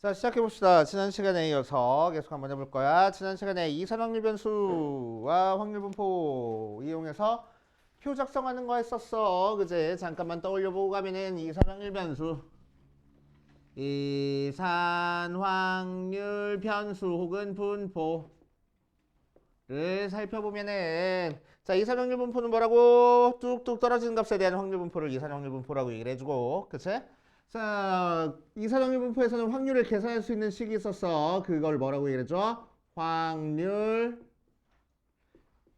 자, 시작해봅시다. 지난 시간에 이어서 계속 한번 해볼 거야. 지난 시간에 이산 확률 변수와 확률 분포 이용해서 표 작성하는 거 했었어. 그제? 잠깐만 떠올려보고 가면은 이산 확률 변수, 이산 확률 변수 혹은 분포를 살펴보면은 자, 이산 확률 분포는 뭐라고? 뚝뚝 떨어지는 값에 대한 확률 분포를 이산 확률 분포라고 얘기를 해주고, 그치? 자, 이산확률 분포에서는 확률을 계산할 수 있는 식이 있었어. 그걸 뭐라고 얘기해줘? 확률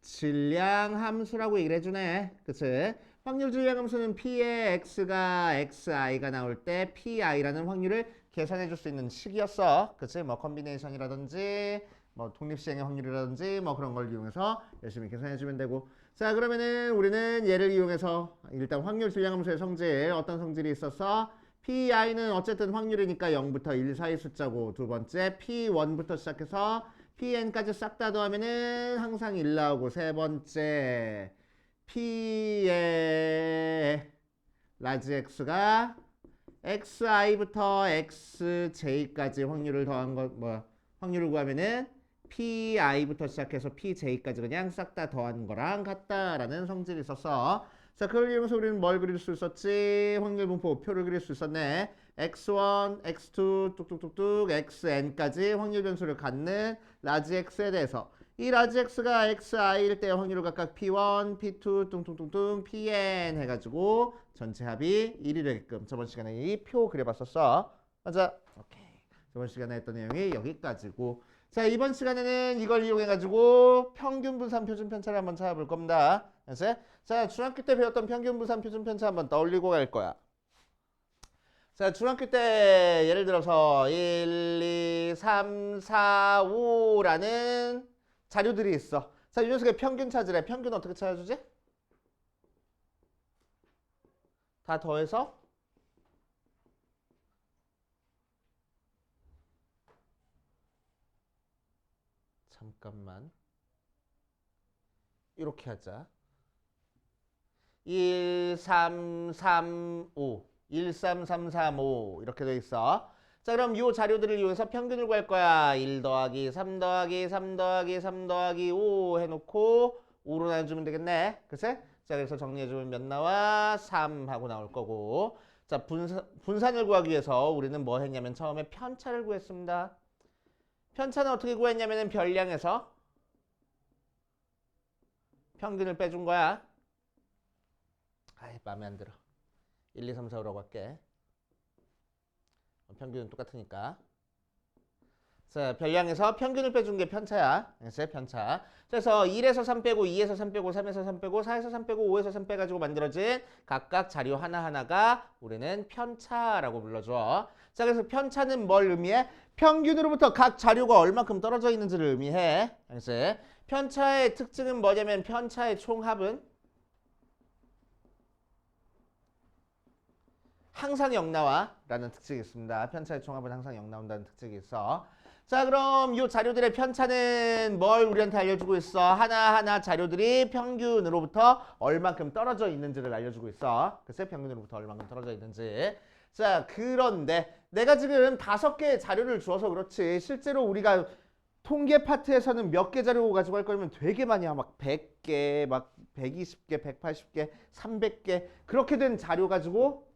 질량 함수라고 얘기를 해주네. 그치? 확률 질량 함수는 P의 X가 XI가 나올 때 PI라는 확률을 계산해 줄 수 있는 식이었어. 그치? 뭐 컨비네이션이라든지 뭐 독립시행의 확률이라든지 뭐 그런 걸 이용해서 열심히 계산해 주면 되고. 자, 그러면은 우리는 얘를 이용해서 일단 확률 질량 함수의 성질, 어떤 성질이 있었어? PI는 어쨌든 확률이니까 0부터 1 사이 숫자고, 두 번째 P1부터 시작해서 PN까지 싹 다 더하면은 항상 1 나오고, 세 번째 P의 라지 X가 XI부터 XJ까지 확률을 더한 것, 확률을 구하면은 PI부터 시작해서 PJ까지 그냥 싹 다 더한 거랑 같다라는 성질이 있었어. 자, 그걸 이용해서 우리는 뭘 그릴 수 있었지? 확률 분포 표를 그릴 수 있었네. x1, x2, 뚝뚝뚝뚝, xn까지 확률 변수를 갖는 라지 x에 대해서 이 라지 x가 xi일 때 확률을 각각 p1, p2, 뚱뚱뚱뚱, pn 해가지고 전체 합이 1이 되게끔 저번 시간에 이 표 그려봤었어. 맞아? 오케이. 저번 시간에 했던 내용이 여기까지고. 자, 이번 시간에는 이걸 이용해가지고 평균 분산 표준 편차를 한번 찾아볼 겁니다. 알았어요? 자, 중학교 때 배웠던 평균 분산 표준 편차 한번 떠올리고 갈 거야. 자, 중학교 때 예를 들어서 1, 2, 3, 4, 5라는 자료들이 있어. 자, 이 녀석의 평균 찾으래. 평균 어떻게 찾아주지? 다 더해서 잠깐만 이렇게 하자. 1, 3, 3, 5 1, 3, 3, 3, 5 이렇게 돼 있어. 자, 그럼 이 자료들을 이용해서 평균을 구할 거야. 1 더하기 3 더하기 3 더하기 3 더하기 5 해놓고 5로 나눠주면 되겠네. 그치? 자, 그래서 정리해주면 몇 나와? 3 하고 나올 거고. 자, 분산을 구하기 위해서 우리는 뭐 했냐면 처음에 편차를 구했습니다. 편차는 어떻게 구했냐면은 별량에서 평균을 빼준 거야. 아이, 마음에 안 들어. 1, 2, 3, 4, 5라고 할게. 평균은 똑같으니까. 자, 별량에서 평균을 빼준 게 편차야. 그래서 편차. 그래서 1에서 3 빼고 2에서 3 빼고 3에서 3 빼고 4에서 3 빼고 5에서 3 빼가지고 만들어진 각각 자료 하나하나가 우리는 편차라고 불러줘. 자, 그래서 편차는 뭘 의미해? 평균으로부터 각 자료가 얼마큼 떨어져 있는지를 의미해. 그래서 편차의 특징은 뭐냐면 편차의 총합은 항상 0 나와 라는 특징이 있습니다. 편차의 총합은 항상 0 나온다는 특징이 있어. 자, 그럼 이 자료들의 편차는 뭘 우리한테 알려주고 있어? 하나하나 자료들이 평균으로부터 얼만큼 떨어져 있는지를 알려주고 있어. 글쎄, 평균으로부터 얼만큼 떨어져 있는지. 자, 그런데 내가 지금 5개의 자료를 주어서 그렇지 실제로 우리가 통계 파트에서는 몇 개 자료 가지고 할 거면 되게 많이 막 100개, 막 120개, 180개, 300개 그렇게 된 자료 가지고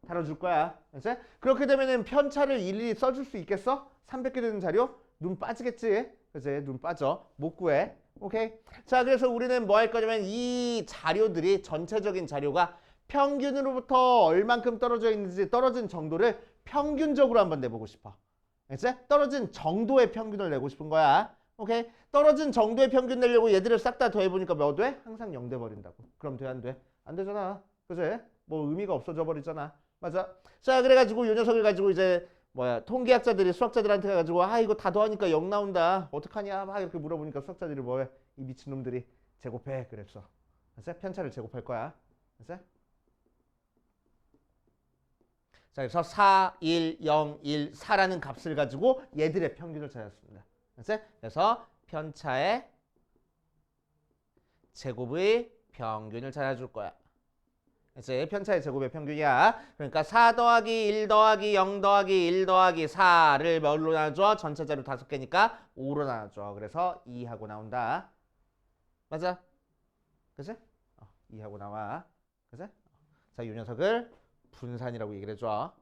다뤄줄 거야. 알았지? 그렇게 되면은 편차를 일일이 써줄 수 있겠어? 300개 되는 자료? 눈 빠지겠지? 그치? 눈 빠져. 못 구해. 오케이? 자, 그래서 우리는 뭐 할 거냐면 이 자료들이 전체적인 자료가 평균으로부터 얼만큼 떨어져 있는지 떨어진 정도를 평균적으로 한번 내보고 싶어. 알았지? 떨어진 정도의 평균을 내고 싶은 거야. 오케이? 떨어진 정도의 평균 내려고 얘들을 싹 다 더해보니까 뭐 돼? 항상 0 돼버린다고. 그럼 돼, 안 돼? 안 되잖아. 그치? 뭐 의미가 없어져 버리잖아. 맞아. 자, 그래가지고 이 녀석을 가지고 이제 통계학자들이 수학자들한테 가가지고 이거 다 더하니까 0 나온다. 어떡하냐? 막 이렇게 물어보니까 수학자들이 뭐해? 이 미친놈들이 제곱해. 그랬어. 알았어? 편차를 제곱할 거야. 알았어? 자, 그래서 4, 1, 0, 1, 4라는 값을 가지고 얘들의 평균을 찾았습니다. 알았어? 그래서 편차의 제곱의 평균을 찾아줄 거야. 이제 편차의 제곱의 평균이야. 그러니까 4 더하기 1 더하기 0 더하기 1 더하기 4를 뭘로 나눠줘? 전체 자료 5개니까 5로 나눠줘. 그래서 2하고 나온다. 맞아? 그치? 2하고 나와. 그치? 자, 이 녀석을 분산이라고 얘기를 해줘.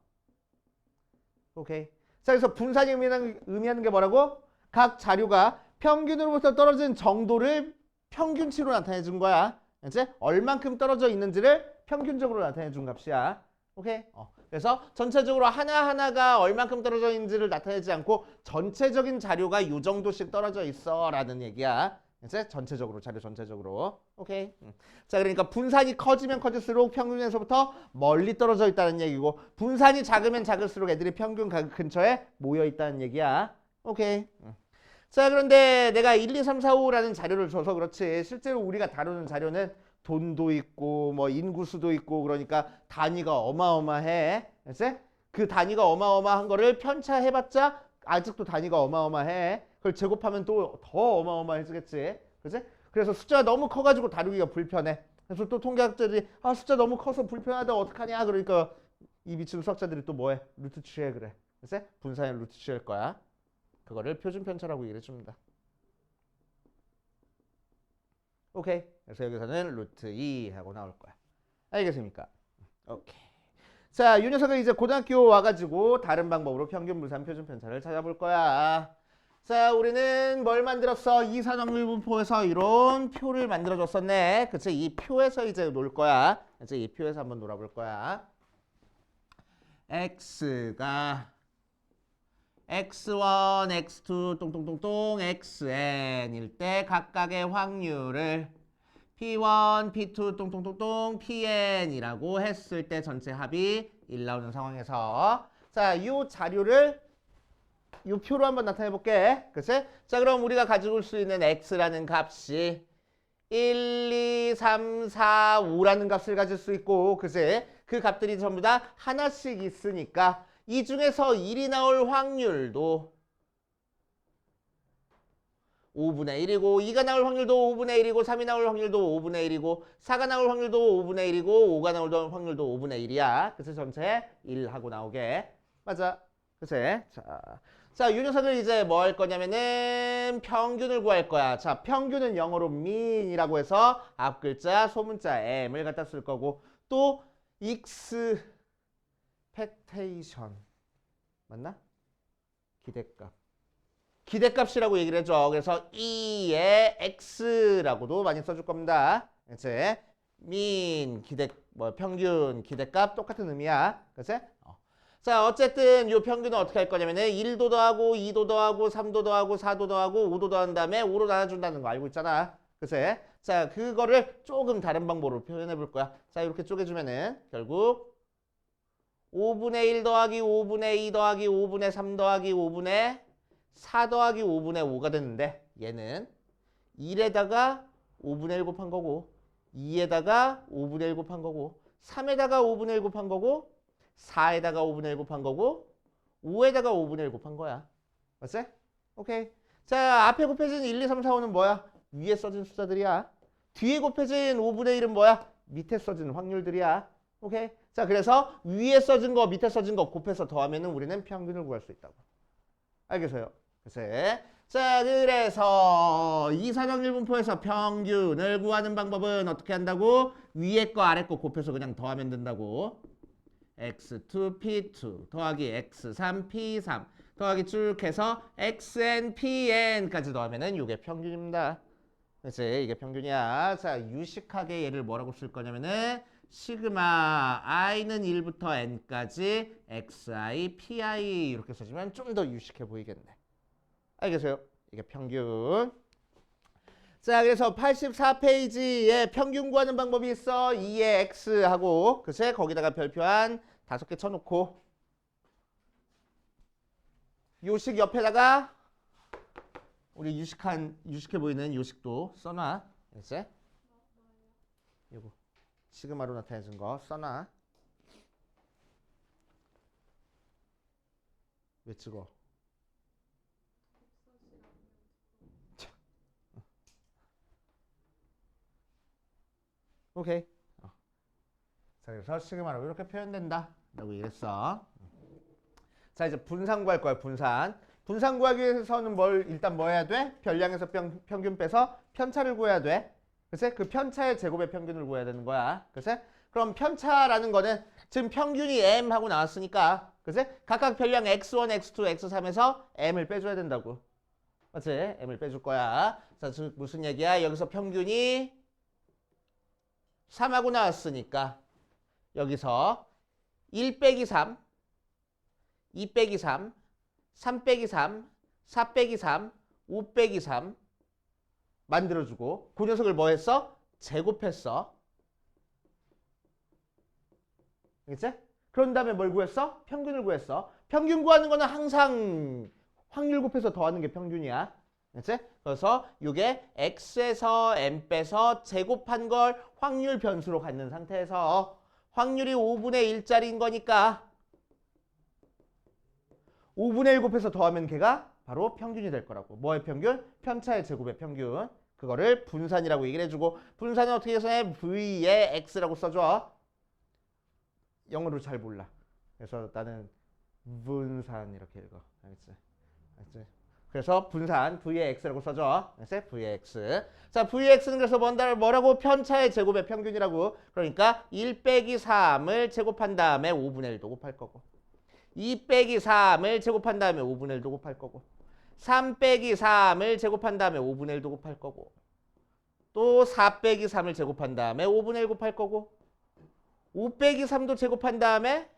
오케이. 자, 그래서 분산이 의미하는 게 뭐라고? 각 자료가 평균으로부터 떨어진 정도를 평균치로 나타내 준 거야. 이제 얼만큼 떨어져 있는지를 평균적으로 나타내 준 값이야. 오케이. 그래서 전체적으로 하나하나가 얼만큼 떨어져 있는지를 나타내지 않고 전체적인 자료가 요 정도씩 떨어져 있어 라는 얘기야. 이제 전체적으로 자료 전체적으로. 오케이. 자, 그러니까 분산이 커지면 커질수록 평균에서부터 멀리 떨어져 있다는 얘기고 분산이 작으면 작을수록 애들이 평균 근처에 모여 있다는 얘기야. 오케이. 자, 그런데 내가 1, 2, 3, 4, 5라는 자료를 줘서 그렇지 실제로 우리가 다루는 자료는 돈도 있고 뭐 인구수도 있고 그러니까 단위가 어마어마해. 이제 그 단위가 어마어마한 거를 편차해봤자 아직도 단위가 어마어마해. 그걸 제곱하면 또 더 어마어마해지겠지. 그치? 그래서 숫자가 너무 커가지고 다루기가 불편해. 그래서 또 통계학자들이 숫자 너무 커서 불편하다 어떡하냐 그러니까 이 미친 수학자들이 또 뭐해? 루트 취해 그래. 그치? 분산의 루트 취할 거야. 그거를 표준 편차라고 얘기해 줍니다. 오케이. 그래서 여기서는 루트 2 하고 나올 거야. 알겠습니까? 오케이. 자, 이 녀석은 이제 고등학교 와가지고 다른 방법으로 평균 분산 표준 편차를 찾아볼 거야. 자, 우리는 뭘 만들었어? 이산확률분포에서 이런 표를 만들어줬었네. 그치? 이 표에서 이제 놀 거야. 이제 이 표에서 한번 놀아볼 거야. x가 x1, x2, 똥똥똥똥, xn일 때 각각의 확률을 p1, p2, 똥똥똥똥, pn이라고 했을 때 전체 합이 1 나오는 상황에서 자, 이 자료를 이 표로 한번 나타내 볼게. 그치? 자, 그럼 우리가 가지고 올 수 있는 x라는 값이 1, 2, 3, 4, 5라는 값을 가질 수 있고, 그치? 그 값들이 전부 다 하나씩 있으니까 이 중에서 1이 나올 확률도 5분의 1이고 2가 나올 확률도 5분의 1이고 3이 나올 확률도 5분의 1이고 4가 나올 확률도 5분의 1이고 5가 나올 확률도 5분의 1이야. 그래서 전체 1하고 나오게. 맞아. 그치? 자, 이 녀석을 이제 뭐 할 거냐면은 평균을 구할 거야. 자, 평균은 영어로 mean이라고 해서 앞글자 소문자 m을 갖다 쓸 거고 또 expectation 맞나? 기대값. 기대값이라고 얘기를 해줘. 그래서 E의 X라고도 많이 써줄 겁니다. 이제 mean 평균 기대값 똑같은 의미야. 그치? 자, 어쨌든 이 평균은 어떻게 할 거냐면은 1도 더하고 2도 더하고 3도 더하고 4도 더하고 5도 더한 다음에 5로 나눠준다는 거 알고 있잖아. 그치? 자, 그거를 조금 다른 방법으로 표현해 볼 거야. 자, 이렇게 쪼개주면은 결국 5분의 1 더하기 5분의 2 더하기 5분의 3 더하기 5분의 4 더하기 5분의 5가 됐는데 얘는 1에다가 5분의 1 곱한 거고 2에다가 5분의 1 곱한 거고 3에다가 5분의 1 곱한 거고 4에다가 5분의 1 곱한 거고 5에다가 5분의 1 곱한 거야. 맞지? 오케이. 자, 앞에 곱해진 1, 2, 3, 4, 5는 뭐야? 위에 써진 숫자들이야. 뒤에 곱해진 5분의 1은 뭐야? 밑에 써진 확률들이야. 오케이. 자, 그래서 위에 써진 거, 밑에 써진 거 곱해서 더하면은 우리는 평균을 구할 수 있다고. 알겠어요? 그래서 자, 그래서 이사정일분포에서 평균을 구하는 방법은 어떻게 한다고? 위에 거 아래 거 곱해서 그냥 더하면 된다고. x2 p2 더하기 x3 p3 더하기 쭉 해서 xn pn까지 더하면은 이게 평균입니다. 그래서 이게 평균이야. 자, 유식하게 얘를 뭐라고 쓸 거냐면은 시그마 i는 1부터 n까지 xi pi 이렇게 써주면 좀 더 유식해 보이겠네. 알겠어요? 이게 평균. 자, 그래서 84페이지에 평균 구하는 방법이 있어. 2의 x하고 그치? 거기다가 별표한 5개 쳐놓고 요식 옆에다가 우리 유식해 보이는 요식도 써놔. 이제 요거 시그마로 나타내준 거 써놔. 왜 찍어? 오케이. 자, 그래서 시그마라고 이렇게 표현된다 라고 얘기했어. 자, 이제 분산 구할 거야. 분산 구하기 위해서는 일단 뭐 해야 돼? 별량에서 평균 빼서 편차를 구해야 돼. 그치? 그 편차의 제곱의 평균을 구해야 되는 거야. 그치? 그럼 편차라는 거는 지금 평균이 m 하고 나왔으니까, 그치? 각각 별량 x1, x2, x3에서 m을 빼줘야 된다고. 맞지? m을 빼줄 거야. 자, 무슨 얘기야? 여기서 평균이 3하고 나왔으니까 여기서 1 빼기 3, 2 빼기 3, 3 빼기 3, 4 빼기 3, 5 빼기 3 만들어주고 그 녀석을 뭐 했어? 제곱했어. 알겠지? 그런 다음에 뭘 구했어? 평균을 구했어. 평균 구하는 거는 항상 확률 곱해서 더하는 게 평균이야. 알겠지? 그래서 이게 x에서 m 빼서 제곱한 걸 확률 변수로 갖는 상태에서 확률이 5분의 1짜리인 거니까 5분의 1 곱해서 더하면 걔가 바로 평균이 될 거라고. 뭐의 평균? 편차의 제곱의 평균. 그거를 분산이라고 얘기를 해주고 분산은 어떻게 해서 해? v의 x라고 써줘. 영어로 잘 몰라. 그래서 나는 분산 이렇게 읽어. 알겠지? 알겠지? 그래서 분산 v의 x라고 써줘. 알겠지? v의 x. 자, v의 x는 그래서 뭐라고? 편차의 제곱의 평균이라고. 그러니까 1 빼기 3을 제곱한 다음에 5분의 1도 곱할 거고 2 빼기 3을 제곱한 다음에 5분의 1도 곱할 거고 3 빼기 3을 제곱한 다음에 5분의 1도 곱할 거고 또 4 빼기 3을 제곱한 다음에 5분의 1 곱할 거고 5 빼기 3도 제곱한 다음에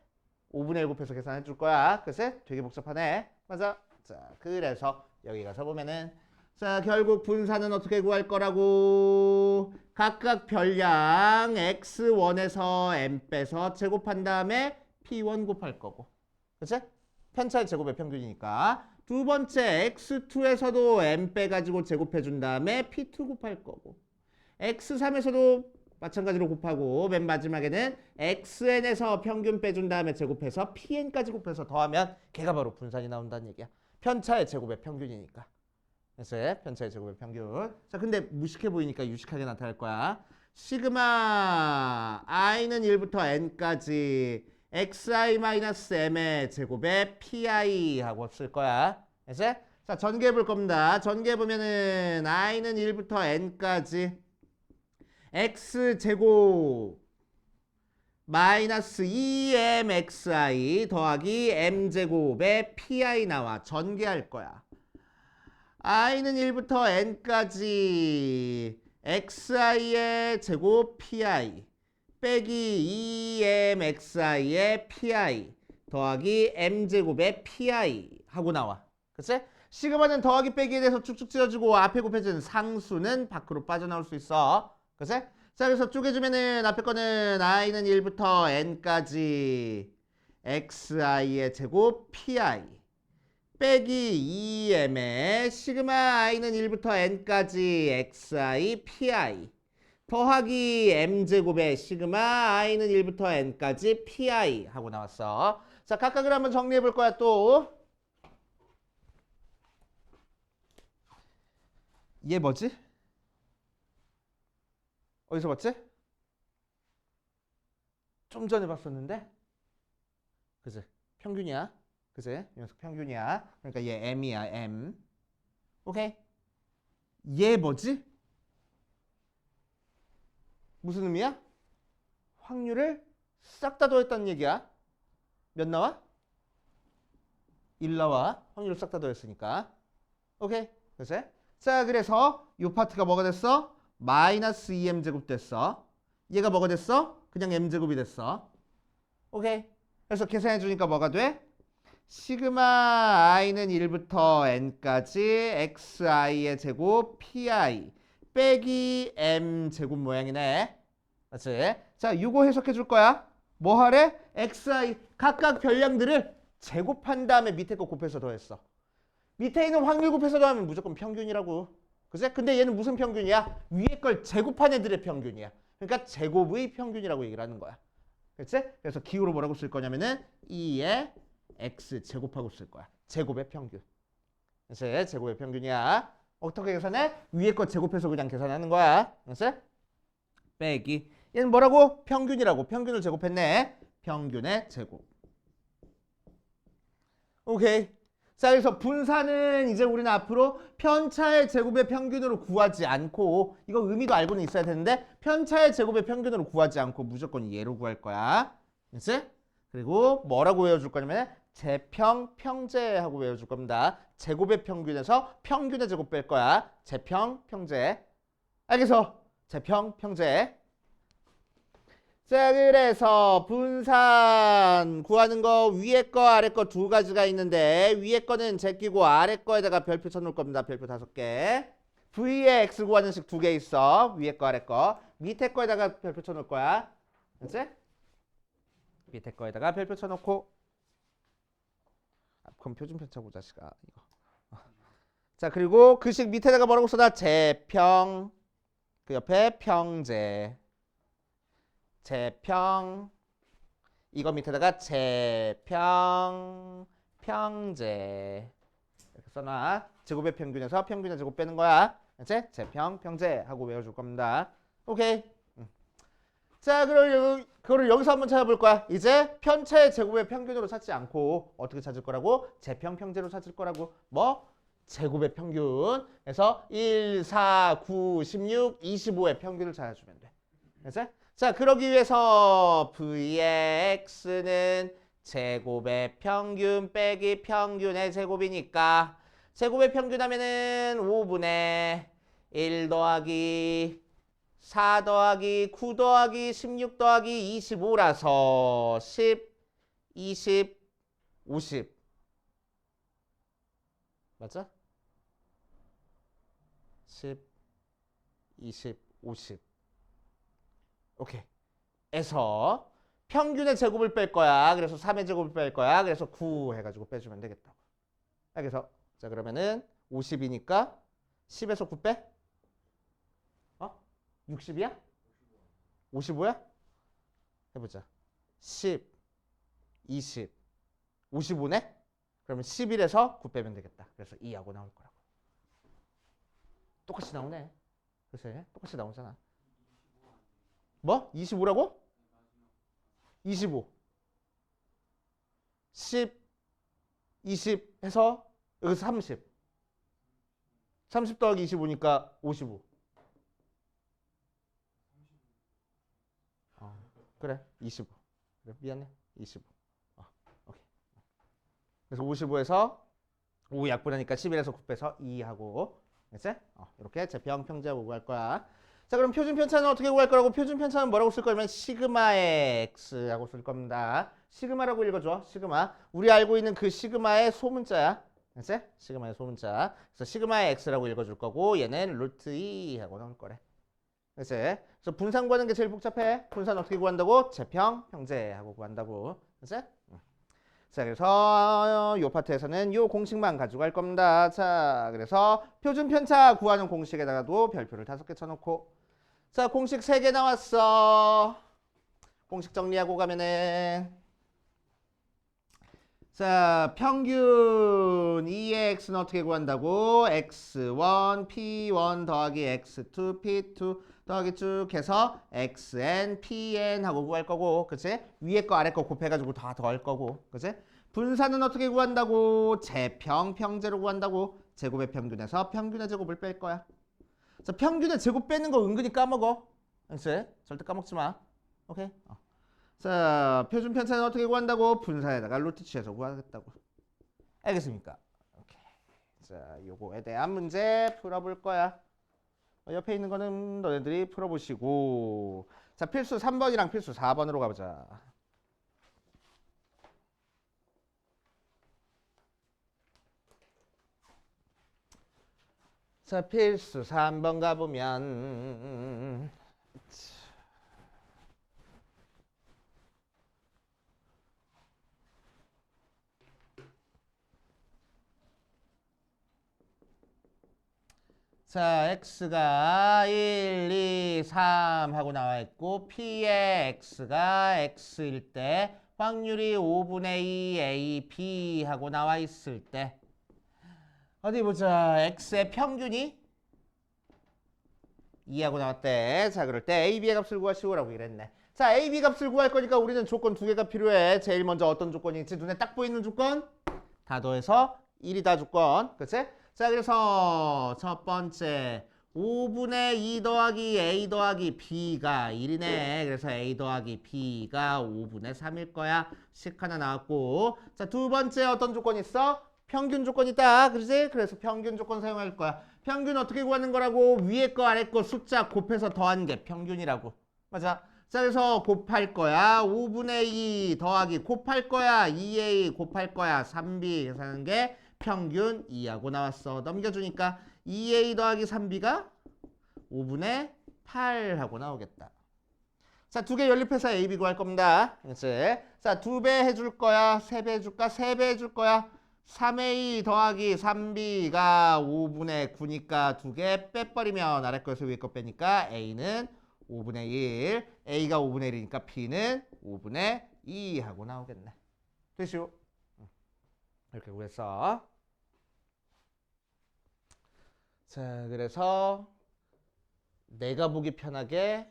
5분의 1 곱해서 계산해 줄 거야. 글쎄 되게 복잡하네. 맞아. 자, 그래서 여기 가서 보면은 자, 결국 분산은 어떻게 구할 거라고? 각각 별량 x1에서 m 빼서 제곱한 다음에 p1 곱할 거고. 그치? 편차의 제곱의 평균이니까. 두 번째 x2에서도 m 빼가지고 제곱해 준 다음에 p2 곱할 거고. x3에서도 마찬가지로 곱하고 맨 마지막에는 xn에서 평균 빼준 다음에 제곱해서 pn까지 곱해서 더하면 걔가 바로 분산이 나온다는 얘기야. 편차의 제곱의 평균이니까. 그래서 편차의 제곱의 평균. 자, 근데 무식해 보이니까 유식하게 나타날 거야. 시그마 i는 1부터 n까지 xi-m의 제곱에 pi 하고 쓸 거야. 그래서 자, 전개해 볼 겁니다. 전개해 보면은 i는 1부터 n까지 x제곱 마이너스 2mxi 더하기 m제곱에 pi 나와. 전개할 거야. i는 1부터 n까지 xi의 제곱 pi 빼기 2mxi의 pi 더하기 m제곱의 pi 하고 나와. 그치? 시그마는 더하기 빼기에 대해서 쭉쭉 찢어지고 앞에 곱해진 상수는 밖으로 빠져나올 수 있어. 그치? 자, 그래서 쪼개주면은 앞에 거는 i는 1부터 n까지 xi의 제곱 pi 빼기 2m의 시그마 i는 1부터 n까지 xi pi 더하기 m제곱의 시그마 i는 1부터 n까지 pi 하고 나왔어. 자, 각각을 한번 정리해 볼 거야. 또 얘 뭐지? 어디서 봤지? 좀 전에 봤었는데? 그치? 평균이야. 그치? 이 녀석 평균이야. 그러니까 얘 m이야, m. 오케이? 얘 뭐지? 무슨 의미야? 확률을 싹 다 더했다는 얘기야. 몇 나와? 1 나와. 확률을 싹 다 더했으니까. 오케이? 그치? 자, 그래서 이 파트가 뭐가 됐어? 마이너스 2m제곱 됐어. 얘가 뭐가 됐어? 그냥 m제곱이 됐어. 오케이? 그래서 계산해 주니까 뭐가 돼? 시그마 i는 1부터 n까지 xi의 제곱 pi 빼기 m제곱 모양이네. 맞지? 자, 이거 해석해 줄 거야. 뭐 하래? xi 각각 별량들을 제곱한 다음에 밑에 거 곱해서 더했어. 밑에 있는 확률 곱해서 더하면 무조건 평균이라고. 그치? 근데 얘는 무슨 평균이야? 위에 걸 제곱한 애들의 평균이야. 그러니까 제곱의 평균이라고 얘기를 하는 거야. 그치? 그래서 기호로 뭐라고 쓸 거냐면은 2의 x 제곱하고 쓸 거야. 제곱의 평균. 그치? 제곱의 평균이야. 어떻게 계산해? 위에 거 제곱해서 그냥 계산하는 거야. 그치? 빼기 얘는 뭐라고? 평균이라고. 평균을 제곱했네. 평균의 제곱. 오케이. 자, 그래서 분산은 이제 우리는 앞으로 편차의 제곱의 평균으로 구하지 않고, 이거 의미도 알고는 있어야 되는데, 편차의 제곱의 평균으로 구하지 않고 무조건 얘로 구할 거야. 그치? 그리고 뭐라고 외워줄 거냐면 제평, 평제하고 외워줄 겁니다. 제곱의 평균에서 평균의 제곱 뺄 거야. 제평, 평제. 알겠어? 제평, 평제. 자, 그래서 분산 구하는 거 위에 거 아래 거 두 가지가 있는데 위에 거는 제끼고 아래 거에다가 별표 쳐놓을 겁니다. 별표 5개. V의 X 구하는 식 2개 있어. 위에 거 아래 거. 밑에 거에다가 별표 쳐놓을 거야. 알지? 밑에 거에다가 별표 쳐놓고. 그럼 표준 편차 보자 시가 이거. 자, 그리고 그 식 밑에다가 뭐라고 써놔? 제평. 그 옆에 평제. 제평. 이거 밑에다가 제평 평제 이렇게 써놔. 제곱의 평균에서 평균의 제곱 빼는 거야. 알지? 제평 평제 하고 외워줄 겁니다. 오케이. 자, 그럼 그거를 여기서 한번 찾아볼 거야. 이제 편차의 제곱의 평균으로 찾지 않고 어떻게 찾을 거라고? 제평 평제로 찾을 거라고. 뭐? 제곱의 평균에서 1, 4, 9, 16, 25의 평균을 찾아주면 돼. 알지? 자, 그러기 위해서 Vx는 제곱의 평균 빼기 평균의 제곱이니까 제곱의 평균 하면은 5분의 1 더하기 4 더하기 9 더하기 16 더하기 25라서 10, 20, 50 맞죠? 10, 20, 50 오케이. 에서 평균의 제곱을 뺄 거야. 그래서 3의 제곱을 뺄 거야. 그래서 9 해가지고 빼주면 되겠다고. 그래서 자, 그러면은 50이니까 10에서 9 빼? 60이야? 55야? 해보자. 10, 20, 55네? 그러면 11에서 9 빼면 되겠다. 그래서 2하고 나올 거라고. 똑같이 나오네. 글쎄, 똑같이 나오잖아. 뭐? 25라고? 25. 10, 20 해서 여기서 30. 30 더하기 25니까 55. 그래, 25. 그래, 미안해. 25. 오케이. 그래서 55에서 5 약분하니까 11에서 9 빼서 2하고. 됐지? 이렇게 제평 평제하고 구할 거야. 자, 그럼 표준 편차는 어떻게 구할 거라고? 표준 편차는 뭐라고 쓸 거냐면 시그마의 x라고 쓸 겁니다. 시그마라고 읽어줘. 시그마. 우리 알고 있는 그 시그마의 소문자야. 알지? 시그마의 소문자. 그래서 시그마의 x라고 읽어줄 거고 얘는 루트 2 하고 나올 거래. 그치? 그래서 분산 구하는 게 제일 복잡해. 분산 어떻게 구한다고? 제평, 평제 하고 구한다고. 그치? 자, 그래서 요 파트에서는 요 공식만 가지고 갈 겁니다. 자, 그래서 표준 편차 구하는 공식에다가도 별표를 5개 쳐놓고. 자, 공식 3개 나왔어. 공식 정리하고 가면은 자, 평균 2x는 어떻게 구한다고? x1, p1 더하기 x2, p2 더하기 쭉 해서 xn, pn 하고 구할 거고, 그치? 위에 거 아래 거 곱해가지고 다 더할 거고, 그치? 분산은 어떻게 구한다고? 제평, 평제로 구한다고. 제곱의 평균에서 평균의 제곱을 뺄 거야. 자, 평균의 제곱 빼는 거 은근히 까먹어. 그치? 절대 까먹지 마. 오케이? 자, 표준 편차는 어떻게 구한다고? 분산에다가 루트 취해서 구하겠다고. 알겠습니까? 오케이. 자, 요거에 대한 문제 풀어볼 거야. 옆에 있는 거는 너네들이 풀어보시고. 자, 필수 3번이랑 필수 4번으로 가보자. 자, 필수 3번 가보면 자, x가 1, 2, 3 하고 나와 있고 p의 x가 x일 때 확률이 5분의 2 a, b 하고 나와 있을 때 어디 보자. x의 평균이 2하고 나왔대. 자, 그럴 때 A, B의 값을 구하시오라고 이랬네. 자, A, B 값을 구할 거니까 우리는 조건 두 개가 필요해. 제일 먼저 어떤 조건이 있지? 눈에 딱 보이는 조건? 다 더해서 1이다 조건. 그치? 자, 그래서 첫 번째 5분의 2 더하기 A 더하기 B가 1이네. 그래서 A 더하기 B가 5분의 3일 거야. 식 하나 나왔고. 자, 두 번째 어떤 조건 있어? 평균 조건 있다. 그러지? 그래서 평균 조건 사용할 거야. 평균 어떻게 구하는 거라고? 위에 거 아래 거 숫자 곱해서 더한 게 평균이라고. 맞아. 자, 그래서 곱할 거야. 5분의 2 더하기 곱할 거야. 2A 곱할 거야. 3B 계산한 게 평균 2하고 나왔어. 넘겨주니까 2A 더하기 3B가 5분의 8하고 나오겠다. 자, 두 개 연립해서 A, B 구할 겁니다. 그렇지? 자, 2배 해줄 거야? 3배 해줄까? 3배 해줄 거야? 3A 더하기 3B가 5분의 9니까 두 개 빼버리면 아래 거에서 위에 거 빼니까 A는 5분의 1, A가 5분의 1이니까 B는 5분의 2 하고 나오겠네. 되시오? 이렇게 구했어. 자, 그래서 내가 보기 편하게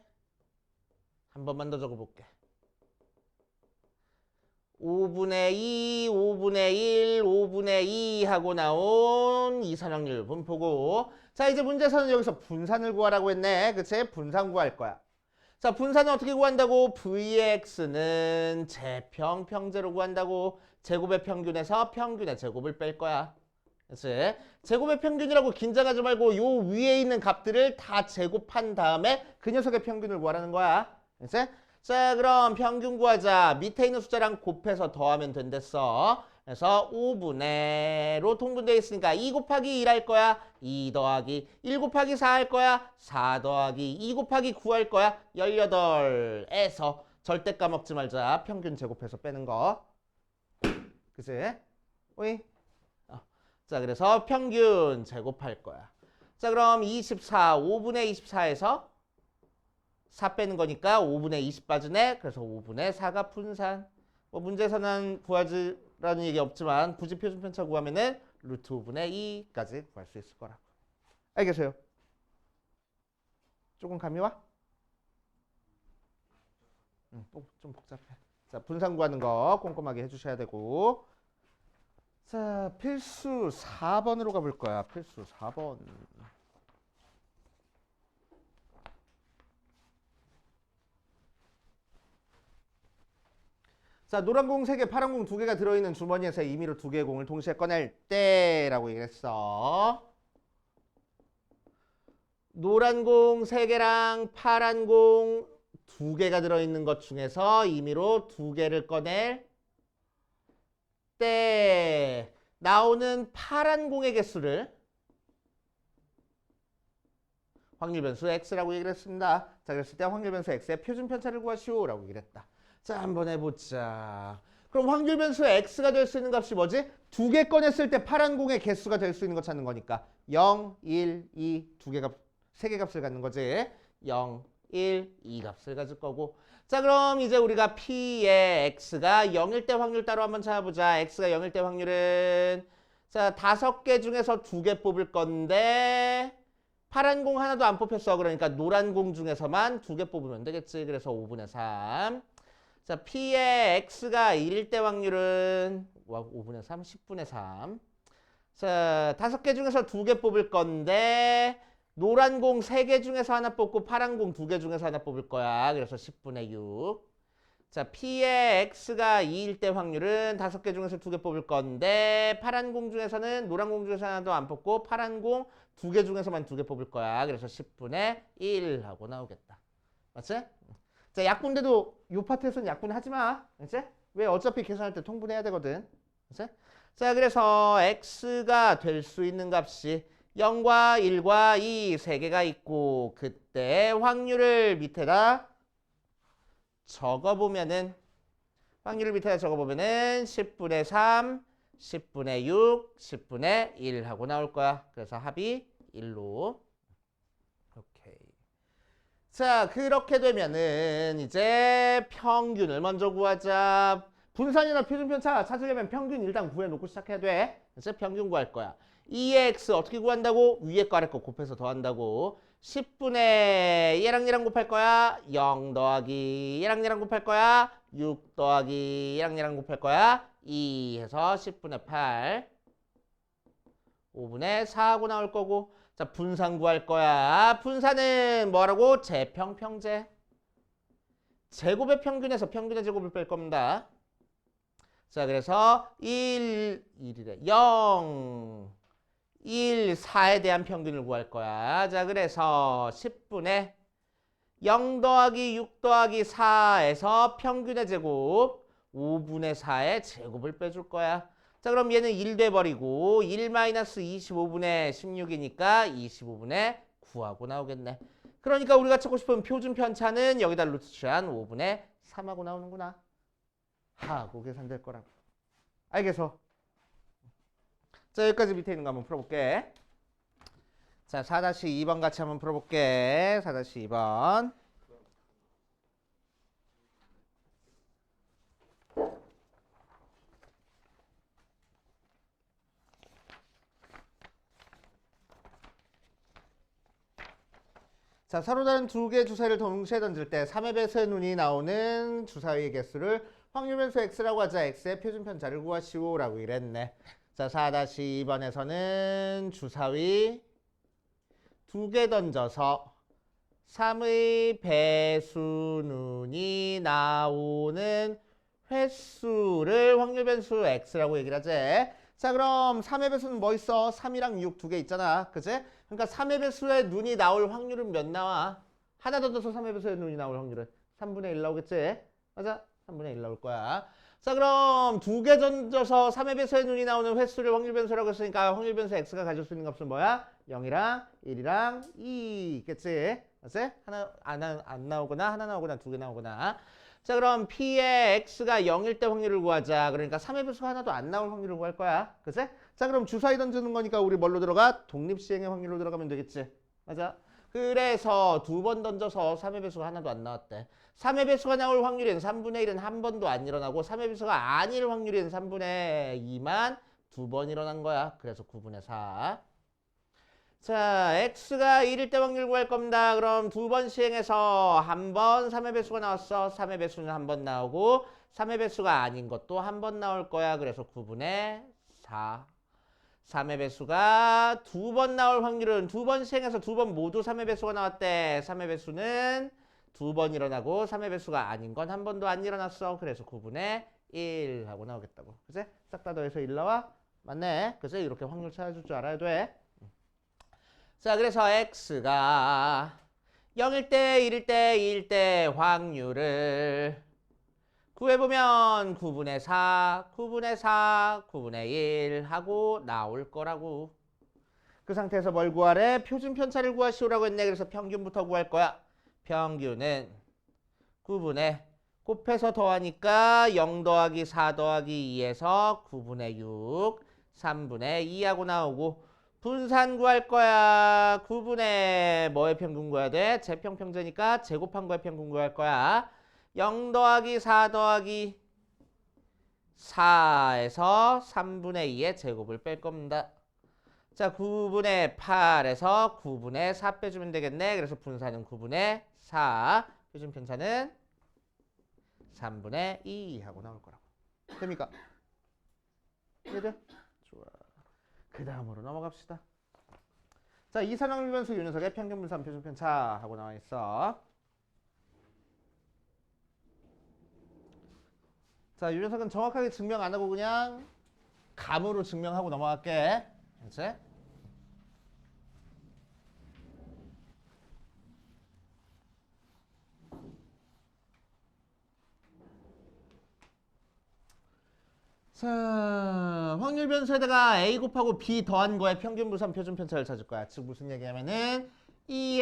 한 번만 더 적어볼게. 5분의 2, 5분의 1, 5분의 2 하고 나온 이산확률 분포고. 자, 이제 문제에서는 여기서 분산을 구하라고 했네. 그치? 분산 구할 거야. 자, 분산은 어떻게 구한다고? Vx는 제평 평제로 구한다고. 제곱의 평균에서 평균의 제곱을 뺄 거야. 그치? 제곱의 평균이라고 긴장하지 말고 요 위에 있는 값들을 다 제곱한 다음에 그 녀석의 평균을 구하라는 거야. 그치? 자, 그럼 평균 구하자. 밑에 있는 숫자랑 곱해서 더하면 된댔어. 그래서 5분의로 통분되어 있으니까 2 곱하기 1 할 거야. 2 더하기 1 곱하기 4 할 거야. 4 더하기 2 곱하기 9 할 거야. 18에서 절대 까먹지 말자. 평균 제곱해서 빼는 거. 그치? 오이? 자, 그래서 평균 제곱할 거야. 자, 그럼 24, 5분의 24에서 4 빼는 거니까 5분의 20 빠지네. 그래서 5분의 4가 분산. 뭐 문제에서는 구하지라는 얘기 없지만 굳이 표준 편차 구하면은 루트 5분의 2까지 구할 수 있을 거라고. 알겠어요? 조금 감이 와? 좀 복잡해. 자, 분산 구하는 거 꼼꼼하게 해주셔야 되고. 자, 필수 4번으로 가볼 거야. 필수 4번. 자, 노란 공 3개, 파란 공 2개가 들어있는 주머니에서 임의로 2개의 공을 동시에 꺼낼 때라고 얘기했어. 노란 공 3개랑 파란 공 2개가 들어있는 것 중에서 임의로 2개를 꺼낼 때 나오는 파란 공의 개수를 확률 변수 x라고 얘기를 했습니다. 자, 그랬을 때 확률 변수 x의 표준 편차를 구하시오라고 얘기를 했다. 자, 한번 해보자. 그럼 확률 변수 x가 될 수 있는 값이 뭐지? 2개 꺼냈을 때 파란 공의 개수가 될 수 있는 거 찾는 거니까 0, 1, 2, 2개 값, 3개 값을 갖는 거지. 0, 1, 2 값을 가질 거고. 자, 그럼 이제 우리가 P의 x가 0일 때 확률 따로 한번 찾아보자. x가 0일 때 확률은 자, 5개 중에서 2개 뽑을 건데 파란 공 하나도 안 뽑혔어. 그러니까 노란 공 중에서만 2개 뽑으면 되겠지. 그래서 5분의 3. 자, P의 x가 1일 때 확률은 5분의 3, 10분의 3. 자, 5개 중에서 2개 뽑을 건데 노란 공 3개 중에서 하나 뽑고 파란 공 2개 중에서 하나 뽑을 거야. 그래서 10분의 6. 자, P의 x가 2일 때 확률은 5개 중에서 2개 뽑을 건데 파란 공 중에서는 노란 공 중에서 하나도 안 뽑고 파란 공 2개 중에서만 2개 뽑을 거야. 그래서 10분의 1 하고 나오겠다. 맞지? 자, 약분돼도 이 파트에서는 약분 하지 마. 그치? 왜? 어차피 계산할 때 통분해야 되거든. 그치? 자, 그래서 x가 될 수 있는 값이 0과 1과 2 3개가 있고 그때 확률을 밑에다 적어보면은 10분의 3, 10분의 6, 10분의 1 하고 나올 거야. 그래서 합이 1로. 오케이. 자, 그렇게 되면은 이제 평균을 먼저 구하자. 분산이나 표준편차 찾으려면 평균 일단 구해놓고 시작해야 돼. 이제 평균 구할 거야. 2의 x 어떻게 구한다고? 위에 거 아래 거 곱해서 더한다고. 10분의 얘랑 곱할 거야. 0 더하기 얘랑 곱할 거야. 6 더하기 얘랑 곱할 거야. 2 해서 10분의 8. 5분의 4 하고 나올 거고. 자, 분산 구할 거야. 분산은 뭐라고? 제평평제. 제곱의 평균에서 평균의 제곱을 뺄 겁니다. 자, 그래서 1이래. 0, 1, 4에 대한 평균을 구할 거야. 자, 그래서 10분의 0 더하기 6 더하기 4에서 평균의 제곱 5분의 4의 제곱을 빼줄 거야. 자, 그럼 얘는 1 돼버리고 1 마이너스 25분의 16이니까 25분의 9하고 나오겠네. 그러니까 우리가 찾고 싶은 표준 편차는 여기다 루트 취한 5분의 3하고 나오는구나. 하고 계산될 거라고. 알겠어? 자, 여기까지 밑에 있는 거 한번 풀어볼게. 자, 4-2번 같이 한번 풀어볼게. 4-2번. 자, 서로 다른 두 개의 주사위를 동시에 던질 때 3의 배수의 눈이 나오는 주사위의 개수를 확률 변수 x라고 하자. x의 표준 편차를 구하시오 라고 이랬네. 자, 4-2번에서는 주사위 두 개 던져서 3의 배수 눈이 나오는 횟수를 확률 변수 x라고 얘기를 하지. 자, 그럼 3의 배수는 뭐 있어? 3이랑 6 두 개 있잖아. 그치? 그러니까 3의 배수의 눈이 나올 확률은 몇 나와? 하나 던져서 3의 배수의 눈이 나올 확률은 3분의 1 나오겠지? 맞아? 3분의 1 나올 거야. 자, 그럼 두 개 던져서 3의 배수의 눈이 나오는 횟수를 확률 변수라고 했으니까 확률 변수 x가 가질 수 있는 값은 뭐야? 0이랑 1이랑 2 있겠지? 맞지? 하나 안 나오거나 하나 나오거나 두 개 나오거나. 자, 그럼 P의 X가 0일 때 확률을 구하자. 그러니까 3의 배수가 하나도 안 나올 확률을 구할 거야. 그치? 자, 그럼 주사위 던지는 거니까 우리 뭘로 들어가? 독립시행의 확률로 들어가면 되겠지. 맞아? 그래서 두 번 던져서 3의 배수가 하나도 안 나왔대. 3의 배수가 나올 확률은 3분의 1은 한 번도 안 일어나고 3의 배수가 아닐 확률은 3분의 2만 두 번 일어난 거야. 그래서 9분의 4. 자, x가 1일 때 확률 구할 겁니다. 그럼 두 번 시행해서 한 번 3의 배수가 나왔어. 3의 배수는 한 번 나오고 3의 배수가 아닌 것도 한 번 나올 거야. 그래서 9분의 4. 3의 배수가 두 번 나올 확률은 두 번 시행해서 두 번 모두 3의 배수가 나왔대. 3의 배수는 두 번 일어나고 3의 배수가 아닌 건 한 번도 안 일어났어. 그래서 9분의 1 하고 나오겠다고. 그치? 싹 다 더해서 1 나와? 맞네. 그치? 이렇게 확률 찾아줄 줄 알아야 돼. 자, 그래서 x가 0일 때, 1일 때, 2일 때 확률을 구해보면 9분의 4, 9분의 4, 9분의 1 하고 나올 거라고. 그 상태에서 뭘 구하래? 표준 편차를 구하시오라고 했네. 그래서 평균부터 구할 거야. 평균은 9분의 곱해서 더하니까 0 더하기 4 더하기 2에서 9분의 6, 3분의 2 하고 나오고 분산 구할 거야. 9분의 뭐의 평균 구해야 돼? 제평평제니까 제곱한 거의 평균 구할 거야. 0 더하기 4 더하기 4에서 3분의 2의 제곱을 뺄 겁니다. 자, 9분의 8에서 9분의 4 빼주면 되겠네. 그래서 분산은 9분의 4. 표준 편차는 3분의 2 하고 나올 거라고. 됩니까? 이해돼? 좋아. 그 다음으로 넘어갑시다. 자, 이산항 변수 요 녀석의 평균 분산 표준 편차 하고 나와 있어. 자, 요 녀석은 정확하게 증명 안 하고 그냥 감으로 증명하고 넘어갈게. 이제 자, 확률 변수에다가 a 곱하고 b 더한 거에 평균 분산 표준 편차를 찾을 거야. 즉 무슨 얘기냐면은 2의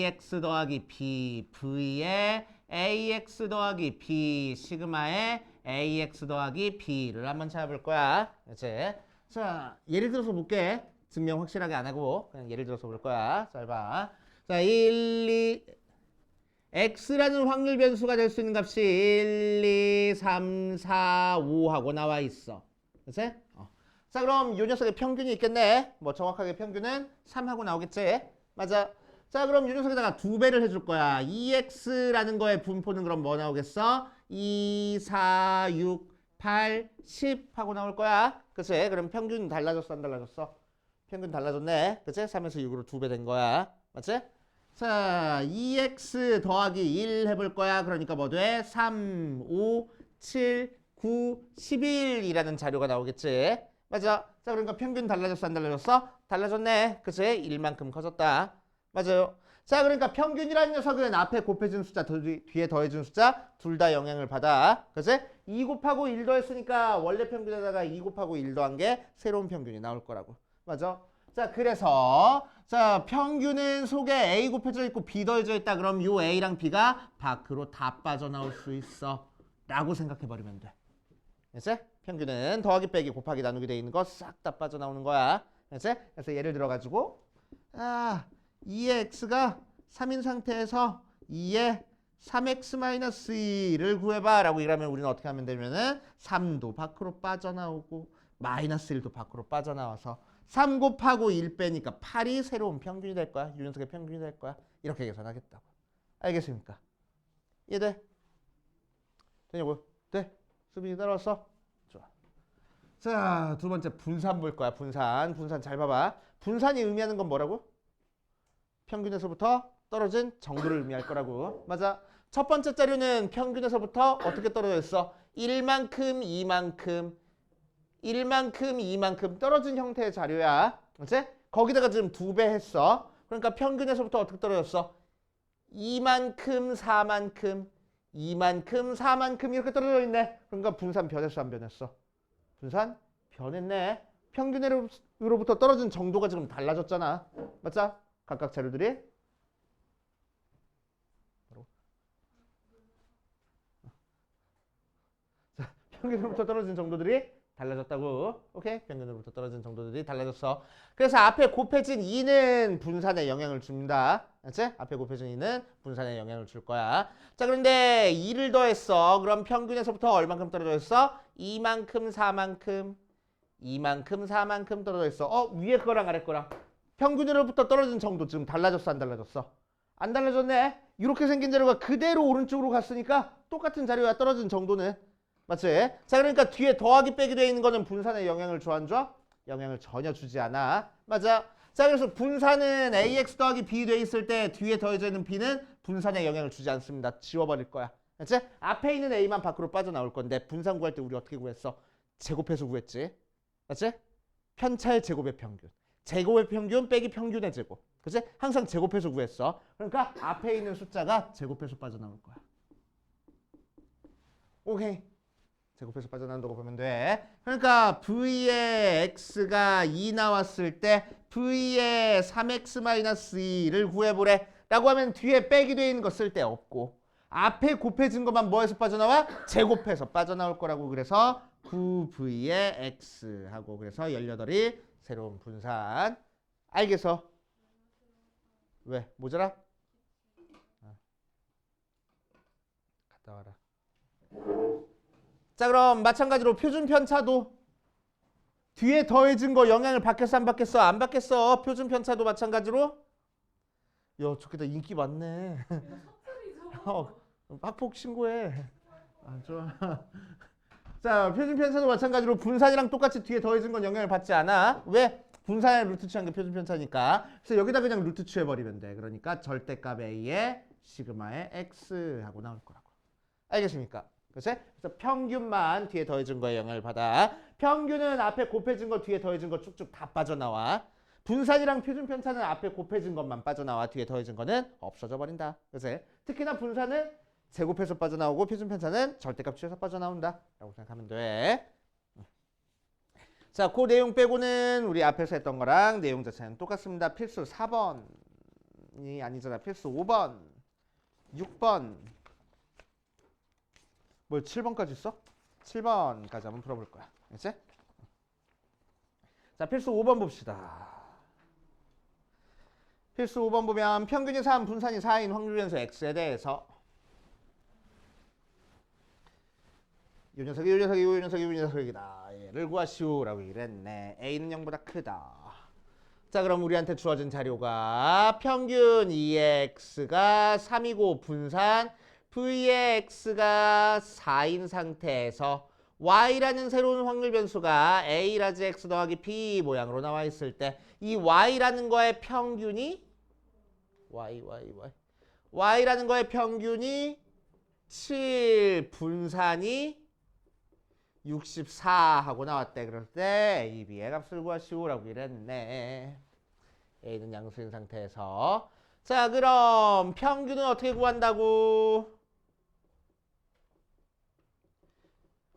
ax 더하기 b, v의 ax 더하기 b, 시그마의 ax 더하기 b를 한번 찾아볼 거야. 그렇지? 자, 예를 들어서 볼게. 증명 확실하게 안 하고 그냥 예를 들어서 볼 거야. 잘 봐. 자, 1, 2 x라는 확률 변수가 될 수 있는 값이 1, 2, 3, 4, 5 하고 나와 있어. 그치? 자, 그럼 요 녀석의 평균이 있겠네. 뭐 정확하게 평균은 3 하고 나오겠지? 맞아. 자, 그럼 이 녀석에다가 2배를 해줄 거야. 2x라는 거의 분포는 그럼 뭐 나오겠어? 2, 4, 6, 8, 10 하고 나올 거야. 그치? 그럼 평균 달라졌어, 안 달라졌어? 평균 달라졌네. 그치? 3에서 6으로 2배 된 거야. 맞지? 자, 2x 더하기 1 해볼 거야. 그러니까 뭐 돼? 3, 5, 7, 9, 11이라는 자료가 나오겠지? 맞아. 자, 그러니까 평균 달라졌어, 안 달라졌어? 달라졌네. 그치? 1만큼 커졌다. 맞아요. 자, 그러니까 평균이라는 녀석은 앞에 곱해준 숫자, 뒤에 더해준 숫자 둘 다 영향을 받아. 그치? 2 곱하고 1 더했으니까 원래 평균에다가 2 곱하고 1 더한 게 새로운 평균이 나올 거라고. 맞아? 자, 그래서 자, 평균은 속에 A 곱해져 있고 B 더해져 있다. 그럼 요 A랑 B가 밖으로 다 빠져나올 수 있어. 라고 생각해버리면 돼. 알겠지? 평균은 더하기 빼기 곱하기 나누기 돼 있는 거 싹 다 빠져나오는 거야. 알겠지? 그래서 예를 들어가지고 2의 x가 3인 상태에서 2의 3x-2를 구해봐 라고 이러면 우리는 어떻게 하면 되면은 3도 밖으로 빠져나오고 마이너스 1도 밖으로 빠져나와서 3 곱하고 1 빼니까 8이 새로운 평균이 될 거야. 이 녀석의 평균이 될 거야. 이렇게 계산하겠다고. 알겠습니까? 이해돼? 되냐고? 돼? 수빈이 따라왔어? 좋아. 자, 두 번째 분산 볼 거야. 분산 잘 봐봐. 분산이 의미하는 건 뭐라고? 평균에서부터 떨어진 정도를 의미할 거라고. 맞아. 첫 번째 자료는 평균에서부터 어떻게 떨어져 있어? 1만큼, 2만큼, 1만큼, 2만큼 떨어진 형태의 자료야. 그치? 거기다가 지금 2배 했어. 그러니까 평균에서부터 어떻게 떨어졌어? 2만큼, 4만큼, 2만큼, 4만큼 이렇게 떨어져 있네. 그러니까 분산 변했어, 안 변했어? 분산 변했네. 평균으로부터 떨어진 정도가 지금 달라졌잖아. 맞자? 각각 자료들이. 자, 평균으로부터 떨어진 정도들이 달라졌다고. 오케이? 평균으로부터 떨어진 정도들이 달라졌어. 그래서 앞에 곱해진 2는 분산에 영향을 줍니다. 알지? 앞에 곱해진 2는 분산에 영향을 줄 거야. 자, 그런데 2를 더했어. 그럼 평균에서부터 얼만큼 떨어져 있어? 2만큼, 4만큼, 2만큼, 4만큼 떨어져 있어. 위에 거랑 아래 거랑. 평균으로부터 떨어진 정도 지금 달라졌어, 안 달라졌어? 안 달라졌네. 이렇게 생긴 자료가 그대로 오른쪽으로 갔으니까 똑같은 자료야, 떨어진 정도는. 맞지? 자, 그러니까 뒤에 더하기 빼기 되어 있는 거는 분산에 영향을 줘, 안 줘? 영향을 전혀 주지 않아. 맞아? 자, 그래서 분산은 ax 더하기 b 돼 있을 때 뒤에 더해져 있는 b는 분산에 영향을 주지 않습니다. 지워버릴 거야. 맞지? 앞에 있는 a만 밖으로 빠져나올 건데 분산 구할 때 우리 어떻게 구했어? 제곱해서 구했지. 맞지? 편차의 제곱의 평균. 제곱의 평균 빼기 평균의 제곱. 그치? 항상 제곱해서 구했어. 그러니까 앞에 있는 숫자가 제곱해서 빠져나올 거야. 오케이. 제곱해서 빠져나온다고 보면 돼. 그러니까 v의 x가 2 나왔을 때 v의 3x-2를 구해보래 라고 하면 뒤에 빼기 되어 있는 거 쓸 데 없고 앞에 곱해진 것만 뭐해서 빠져나와? 제곱해서 빠져나올 거라고. 그래서 9v의 x 하고 그래서 18이 새로운 분산. 알겠어? 왜? 모자라? 갔다 와라. 자, 그럼 마찬가지로 표준 편차도 뒤에 더해진 거 영향을 받겠어, 안 받겠어? 안 받겠어. 표준 편차도 마찬가지로. 야, 좋겠다. 인기 많네. 학폭 신고해. 좋아. 자, 표준 편차도 마찬가지로 분산이랑 똑같이 뒤에 더해진 건 영향을 받지 않아. 왜? 분산에 루트 취한 게 표준 편차니까. 그래서 여기다 그냥 루트 취해버리면 돼. 그러니까 절대값 A에 시그마의 X 하고 나올 거라고. 알겠습니까? 그래서 평균만 뒤에 더해진 거에 영향을 받아. 평균은 앞에 곱해진 거 뒤에 더해진 거 쭉쭉 다 빠져나와. 분산이랑 표준 편차는 앞에 곱해진 것만 빠져나와. 뒤에 더해진 거는 없어져 버린다. 그래서 특히나 분산은 제곱해서 빠져나오고 표준 편차는 절대값 취해서 빠져나온다 라고 생각하면 돼. 자, 그 내용 빼고는 우리 앞에서 했던 거랑 내용 자체는 똑같습니다. 필수 4번이 아니잖아. 필수 5번, 6번, 뭘 7번까지 있어? 7번까지 한번 풀어볼 거야. 알겠지? 자, 필수 5번 봅시다. 필수 5번 보면 평균이 3, 분산이 4인 확률연수 x에 대해서 이 녀석이 이 녀석이 이 녀석이 이 녀석이다. 얘를 구하시오라고 이랬네. a는 0보다 크다. 자, 그럼 우리한테 주어진 자료가 평균 2의 x가 3이고 분산 v의 x가 4인 상태에서 y라는 새로운 확률 변수가 a 라지 x 더하기 b 모양으로 나와 있을 때 이 y라는 거의 평균이 y라는 거의 평균이 7 분산이 64 하고 나왔대. 그럴 때 A, B의 값을 구하시오라고 이랬네. A는 양수인 상태에서. 자, 그럼 평균은 어떻게 구한다고?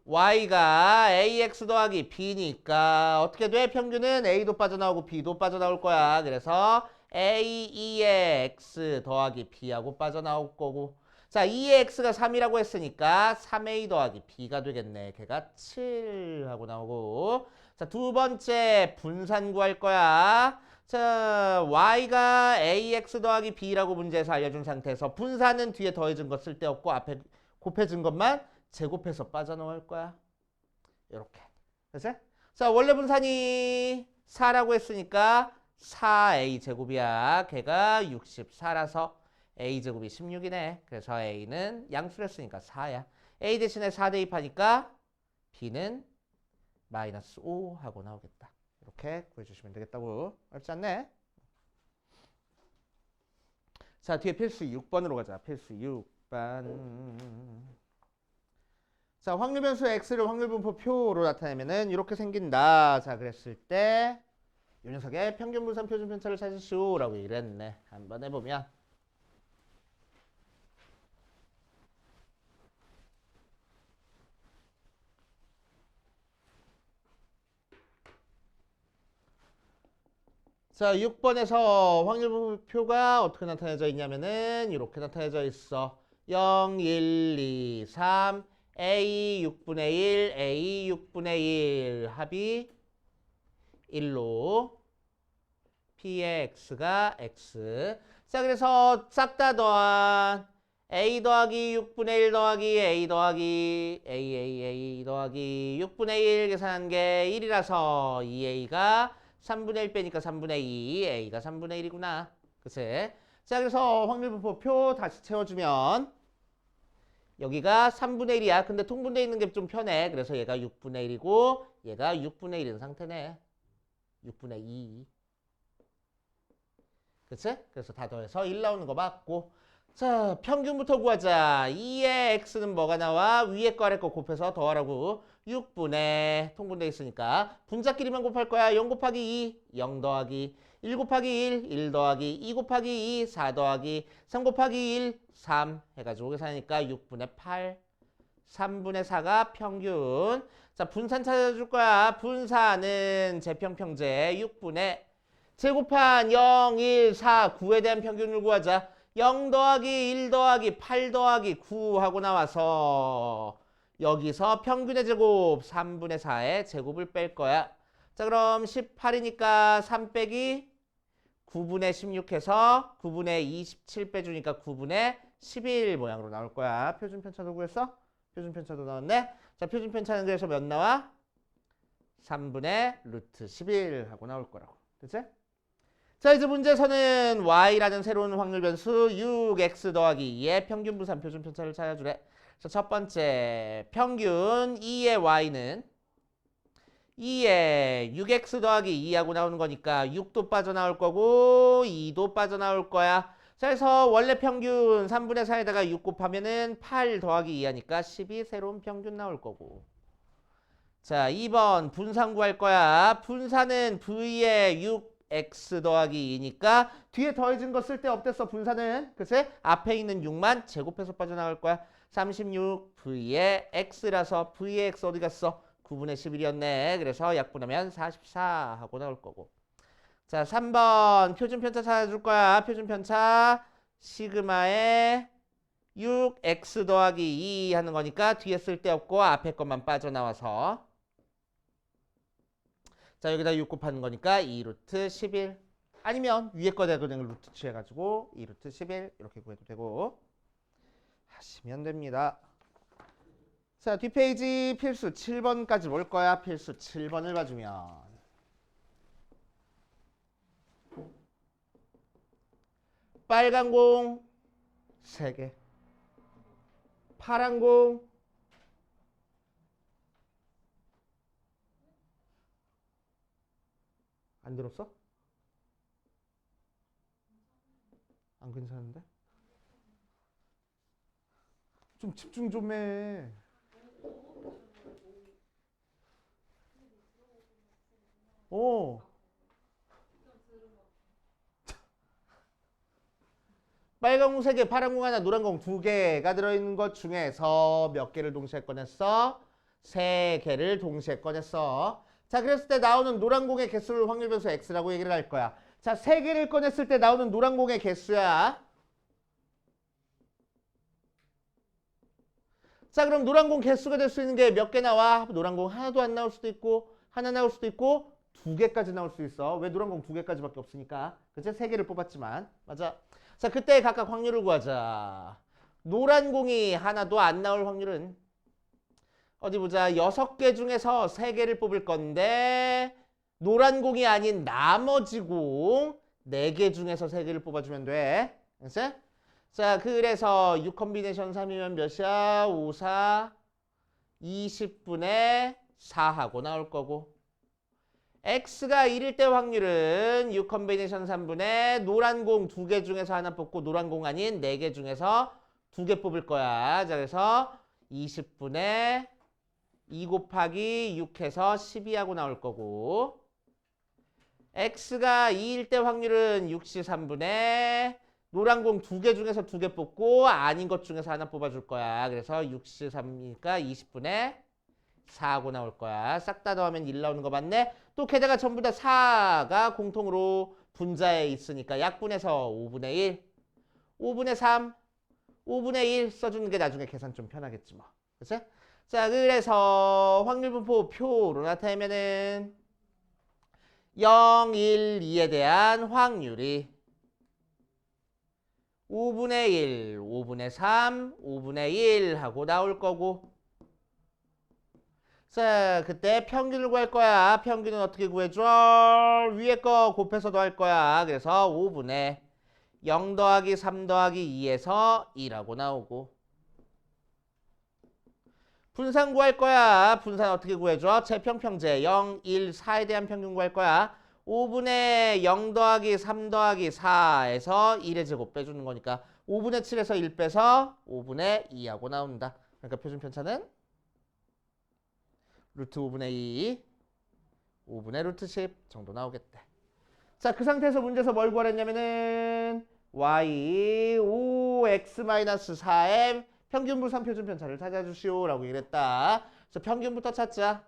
Y가 AX 더하기 B니까 어떻게 돼? 평균은 A도 빠져나오고 B도 빠져나올 거야. 그래서 A, 2의 X 더하기 B하고 빠져나올 거고. 자, 2의 X가 3이라고 했으니까 3A 더하기 B가 되겠네. 걔가 7 하고 나오고. 자, 두 번째 분산 구할 거야. 자, Y가 AX 더하기 B라고 문제에서 알려준 상태에서 분산은 뒤에 더해준 거 쓸데없고 앞에 곱해준 것만 제곱해서 빠져나올 거야. 이렇게. 됐어? 자, 원래 분산이 4라고 했으니까 4A 제곱이야. 걔가 64라서 A 제곱이 16이네. 그래서 A는 양수를 했으니까 4야. A 대신에 4 대입하니까 B는 마이너스 5 하고 나오겠다. 이렇게 구해주시면 되겠다고. 어렵지 않네. 자, 뒤에 필수 6번으로 가자. 필수 6번. 자, 확률 변수 x를 확률 분포표로 나타내면은 이렇게 생긴다. 자, 그랬을 때 이 녀석의 평균 분산 표준 편차를 찾으시오라고 이랬네. 한번 해보면. 자, 6번에서 확률 분포표가 어떻게 나타내져 있냐면은 이렇게 나타내져 있어. 0, 1, 2, 3, A 6분의 1, A 6분의 1 합이 1로 P의 X가 X. 자, 그래서 싹 다 더한 A 더하기 6분의 1 더하기 A 더하기 A 더하기 6분의 1 계산한 게 1이라서 2A가 3분의 1 빼니까 3분의 2, A가 3분의 1이구나. 그치? 자, 그래서 확률 분포표 다시 채워주면 여기가 3분의 1이야. 근데 통분되어 있는 게 좀 편해. 그래서 얘가 6분의 1이고 얘가 6분의 1인 상태네. 6분의 2. 그치? 그래서 다 더해서 1 나오는 거 맞고. 자, 평균부터 구하자. 2의 x는 뭐가 나와? 위에 거 아래 거 곱해서 더하라고. 6분의 통분되어 있으니까 분자끼리만 곱할 거야. 0 곱하기 2, 0 더하기 1 곱하기 1 더하기 2 곱하기 2, 4 더하기 3 곱하기 1, 3 해가지고 계산하니까 6분의 8, 3분의 4가 평균. 자, 분산 찾아줄 거야. 분산은 제평평제 6분의 제곱한 0, 1, 4, 9에 대한 평균을 구하자. 0 더하기 1 더하기 8 더하기 9 하고 나와서 여기서 평균의 제곱 3분의 4의 제곱을 뺄 거야. 자, 그럼 18이니까 3 빼기 9분의 16 해서 9분의 27 빼주니까 9분의 11 모양으로 나올 거야. 표준 편차도 구했어? 표준 편차도 나왔네. 자, 표준 편차는 그래서 몇 나와? 3분의 루트 11 하고 나올 거라고. 됐지? 자, 이제 문제에서는 y라는 새로운 확률 변수 6x 더하기 2의 평균 분산 표준 편차를 찾아주래. 자, 첫 번째 평균 2의 y는 2에 6x 더하기 2하고 나오는 거니까 6도 빠져나올 거고 2도 빠져나올 거야. 자, 그래서 원래 평균 3분의 4에다가 6 곱하면은 8 더하기 2 하니까 12 새로운 평균 나올 거고. 자, 2번 분산 구할 거야. 분산은 v의 6x 더하기 2니까 뒤에 더해진 거 쓸데 없댔어. 분산은. 그치? 앞에 있는 6만 제곱해서 빠져나갈 거야. 36 v의 x라서 v의 x 어디 갔어? 9분의 11이었네. 그래서 약분하면 44 하고 나올 거고. 자, 3번 표준 편차 찾아줄 거야. 표준 편차 시그마에 6x 더하기 2 하는 거니까 뒤에 쓸데 없고 앞에 것만 빠져나와서 자, 여기다 6 곱하는 거니까 2루트 11 아니면 위에 거다 그냥 루트 취해가지고 2루트 11 이렇게 구해도 되고 하시면 됩니다. 자, 뒷페이지 필수 7번까지 볼 거야. 필수 7번을 봐주면 빨간 공 3개, 파란 공 안 들었어? 안 괜찮은데? 좀 집중 좀 해. 어. 빨간 공 3개, 파란 공 하나, 노란 공 2개가 들어있는 것 중에서 몇 개를 동시에 꺼냈어? 3개를 동시에 꺼냈어. 자, 그랬을 때 나오는 노란 공의 개수를 확률 변수 x라고 얘기를 할 거야. 자, 3개를 꺼냈을 때 나오는 노란 공의 개수야. 자, 그럼 노란 공 개수가 될 수 있는 게 몇 개 나와? 노란 공 하나도 안 나올 수도 있고, 하나 나올 수도 있고, 2개까지 나올 수 있어. 왜 노란 공 2개까지밖에 없으니까. 그치? 3개를 뽑았지만. 맞아. 자, 그때 각각 확률을 구하자. 노란 공이 하나도 안 나올 확률은 어디 보자. 6개 중에서 3개를 뽑을 건데 노란 공이 아닌 나머지 공 4개 중에서 3개를 뽑아주면 돼. 알았지? 자, 그래서 6 컴비네이션 3이면 몇이야? 5, 4, 20분의 4하고 나올 거고 x가 1일 때 확률은 6 컴비네이션 3분의 노란 공 2개 중에서 하나 뽑고 노란 공 아닌 4개 중에서 2개 뽑을 거야. 자, 그래서 20분의 2 곱하기 6 해서 12하고 나올 거고 x가 2일 때 확률은 6시 3분의 노란 공 2개 중에서 2개 뽑고 아닌 것 중에서 하나 뽑아줄 거야. 그래서 6시 3이니까 20분의 4하고 나올 거야. 싹 다 더하면 1 나오는 거 맞네. 또 게다가 전부 다 4가 공통으로 분자에 있으니까 약분해서 5분의 1, 5분의 3, 5분의 1 써주는 게 나중에 계산 좀 편하겠지 뭐. 그치? 자, 그래서 확률분포 표로 나타내면은 0, 1, 2에 대한 확률이 5분의 1, 5분의 3, 5분의 1 하고 나올 거고 자, 그때 평균을 구할 거야. 평균은 어떻게 구해줘? 위에 거 곱해서 더할 거야. 그래서 5분의 0 더하기 3 더하기 2에서 2라고 나오고 분산 구할 거야. 분산 어떻게 구해줘? 제평평제 0, 1, 4에 대한 평균 구할 거야. 5분의 0 더하기 3 더하기 4에서 1의 제곱 빼주는 거니까 5분의 7에서 1 빼서 5분의 2하고 나온다. 그러니까 표준 편차는 루트 5분의 2, 5분의 루트 10 정도 나오겠대. 자, 그 상태에서 문제에서 뭘 구하랬냐면은 y 5x-4의 평균분산 표준편차를 찾아주시오 라고 얘기했다. 그래서 평균부터 찾자.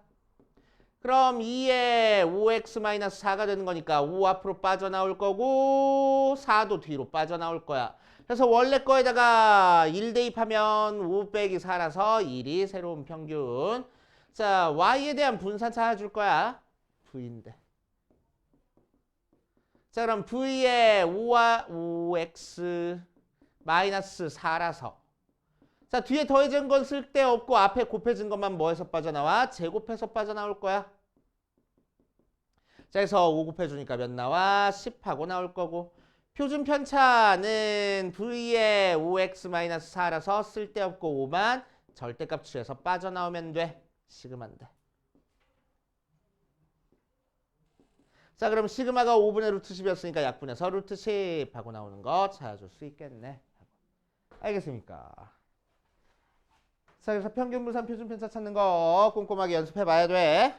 그럼 2에 5x-4가 되는 거니까 5 앞으로 빠져나올 거고 4도 뒤로 빠져나올 거야. 그래서 원래 거에다가 1 대입하면 5 빼기 4라서 1이 새로운 평균. 자, y에 대한 분산 찾아줄 거야. v인데. 자, 그럼 v에 5x-4라서 자, 뒤에 더해진 건 쓸데없고 앞에 곱해진 것만 뭐해서 빠져나와? 제곱해서 빠져나올 거야. 자, 그래서 5 곱해주니까 몇 나와? 10하고 나올 거고 표준 편차는 v에 5x-4라서 쓸데없고 5만 절대값 취해서 빠져나오면 돼. 시그마인데. 자, 그럼 시그마가 5분의 루트 10이었으니까 약분해서 루트 10 하고 나오는 거 찾아줄 수 있겠네. 알겠습니까? 자, 그래서 평균분산 표준편차 찾는 거 꼼꼼하게 연습해 봐야 돼.